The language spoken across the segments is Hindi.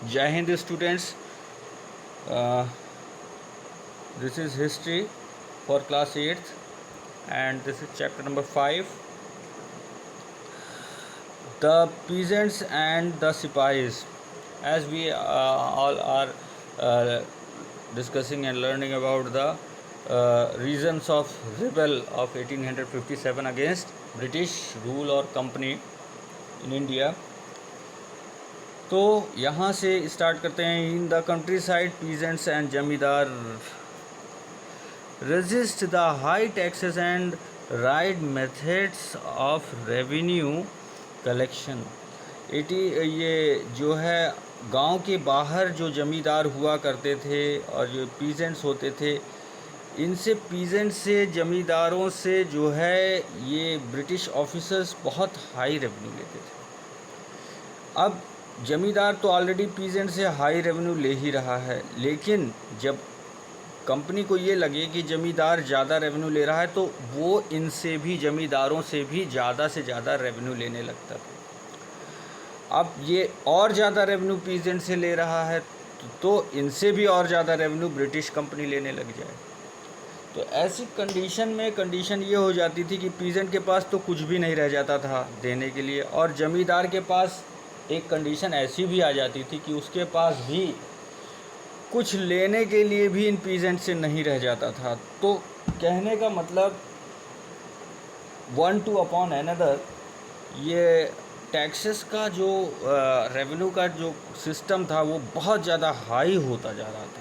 Jai Hind students, this is history for class 8th and this is chapter number 5, the peasants and the sipahis. As we all are uh, discussing and learning about the reasons of rebel of 1857 against British rule or company in India. तो यहाँ से स्टार्ट करते हैं. In the country side peasants and जमींदार resist the high taxes and right methods of revenue collection. ये जो है गांव के बाहर जो जमींदार हुआ करते थे और जो पीजेंट्स होते थे, इनसे पीजेंट से जमींदारों से जो है ये ब्रिटिश ऑफिसर्स बहुत हाई रेवेन्यू लेते थे. अब जमींदार तो ऑलरेडी पीजेंट से हाई रेवेन्यू ले ही रहा है, लेकिन जब कंपनी को ये लगे कि जमींदार ज़्यादा रेवेन्यू ले रहा है तो वो इनसे भी, जमींदारों से भी ज़्यादा से ज़्यादा रेवेन्यू लेने लगता था. अब ये और ज़्यादा रेवेन्यू पीजेंट से ले रहा है तो इनसे भी और ज़्यादा रेवेन्यू ब्रिटिश कंपनी लेने लग जाए. तो ऐसी कंडीशन ये हो जाती थी कि पीजेंट के पास तो कुछ भी नहीं रह जाता था देने के लिए, और जमींदार के पास एक कंडीशन ऐसी भी आ जाती थी कि उसके पास भी कुछ लेने के लिए भी इन पीजेंट से नहीं रह जाता था. तो कहने का मतलब वन टू अपॉन अनदर, ये टैक्सेस का जो रेवेन्यू का जो सिस्टम था वो बहुत ज़्यादा हाई होता जा रहा था,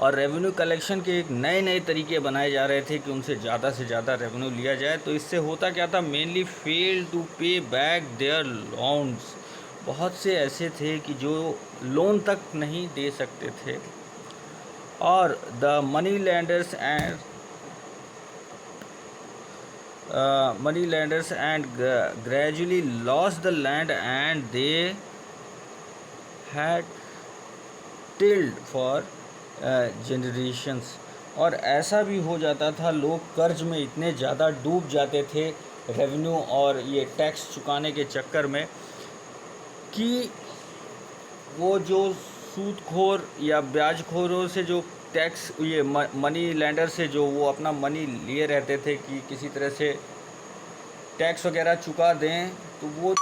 और रेवेन्यू कलेक्शन के एक नए नए तरीके बनाए जा रहे थे कि उनसे ज़्यादा से ज़्यादा रेवेन्यू लिया जाए. तो इससे होता क्या था, मेनली फेल टू पे बैक देयर लोन्स. बहुत से ऐसे थे कि जो लोन तक नहीं दे सकते थे, और the money landers and gradually lost the land and they had tilde for generations. और ऐसा भी हो जाता था, लोग कर्ज में इतने ज़्यादा डूब जाते थे रेवेन्यू और ये टैक्स चुकाने के चक्कर में, कि वो जो सूदखोर या ब्याजखोरों से जो टैक्स, ये मनी लैंडर से जो वो अपना मनी लिए रहते थे कि किसी तरह से टैक्स वगैरह चुका दें, तो वो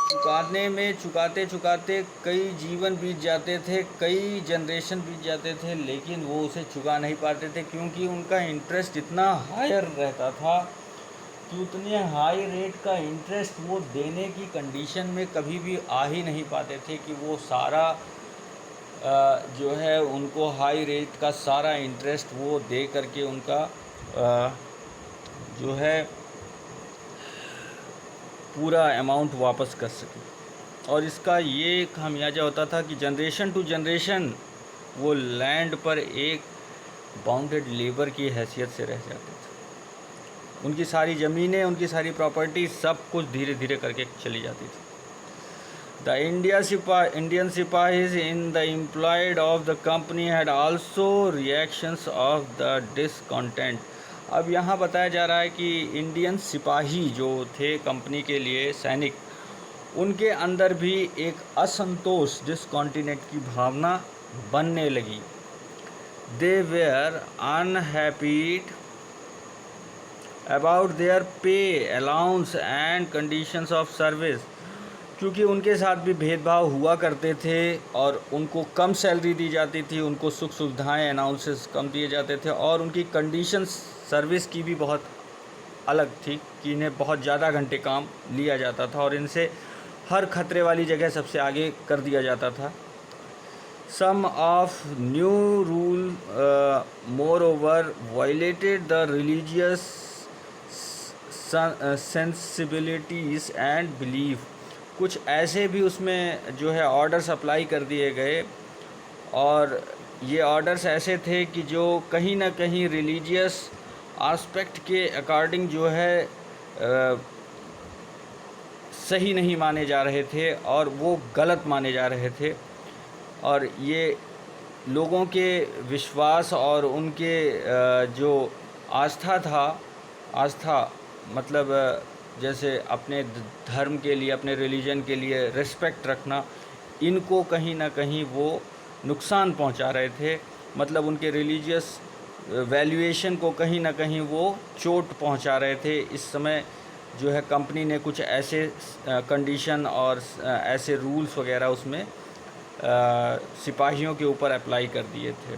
चुकाते चुकाते कई जीवन बीत जाते थे, कई जनरेशन बीत जाते थे, लेकिन वो उसे चुका नहीं पाते थे क्योंकि उनका इंटरेस्ट इतना हायर रहता था कि उतने हाई रेट का इंटरेस्ट वो देने की कंडीशन में कभी भी आ ही नहीं पाते थे कि वो सारा जो है उनको हाई रेट का सारा इंटरेस्ट वो दे करके उनका जो है पूरा अमाउंट वापस कर सके. और इसका ये खामियाजा होता था कि जनरेशन टू जनरेशन वो लैंड पर एक बाउंडेड लेबर की हैसियत से रह जाते थे. उनकी सारी ज़मीनें, उनकी सारी प्रॉपर्टी, सब कुछ धीरे धीरे करके चली जाती थी. The Indian sipahis in the employed of the company had also reactions of the discontent. अब यहाँ बताया जा रहा है कि इंडियन सिपाही जो थे कंपनी के लिए सैनिक, उनके अंदर भी एक असंतोष, डिसकॉन्टिनेंट की भावना बनने लगी. दे वेयर अनहैप्पी अबाउट देयर पे, allowance and conditions of service. क्योंकि उनके साथ भी भेदभाव हुआ करते थे और उनको कम सैलरी दी जाती थी, उनको सुख सुविधाएँ, अनाउंसेस कम दिए जाते थे, और उनकी कंडीशंस सर्विस की भी बहुत अलग थी कि इन्हें बहुत ज़्यादा घंटे काम लिया जाता था और इनसे हर खतरे वाली जगह सबसे आगे कर दिया जाता था. Some of new rule more over violated the religious sensibilities and belief. कुछ ऐसे भी उसमें जो है ऑर्डर्स अप्लाई कर दिए गए, और ये ऑर्डर्स ऐसे थे कि जो कहीं ना कहीं रिलीजियस आस्पेक्ट के अकॉर्डिंग जो है सही नहीं माने जा रहे थे और वो गलत माने जा रहे थे. और ये लोगों के विश्वास और उनके जो आस्था मतलब जैसे अपने धर्म के लिए, अपने रिलीजन के लिए रिस्पेक्ट रखना, इनको कहीं ना कहीं वो नुकसान पहुंचा रहे थे, मतलब उनके रिलीजियस वैल्यूएशन को कहीं ना कहीं वो चोट पहुंचा रहे थे। इस समय जो है कंपनी ने कुछ ऐसे कंडीशन और ऐसे रूल्स वगैरह उसमें सिपाहियों के ऊपर अप्लाई कर दिए थे।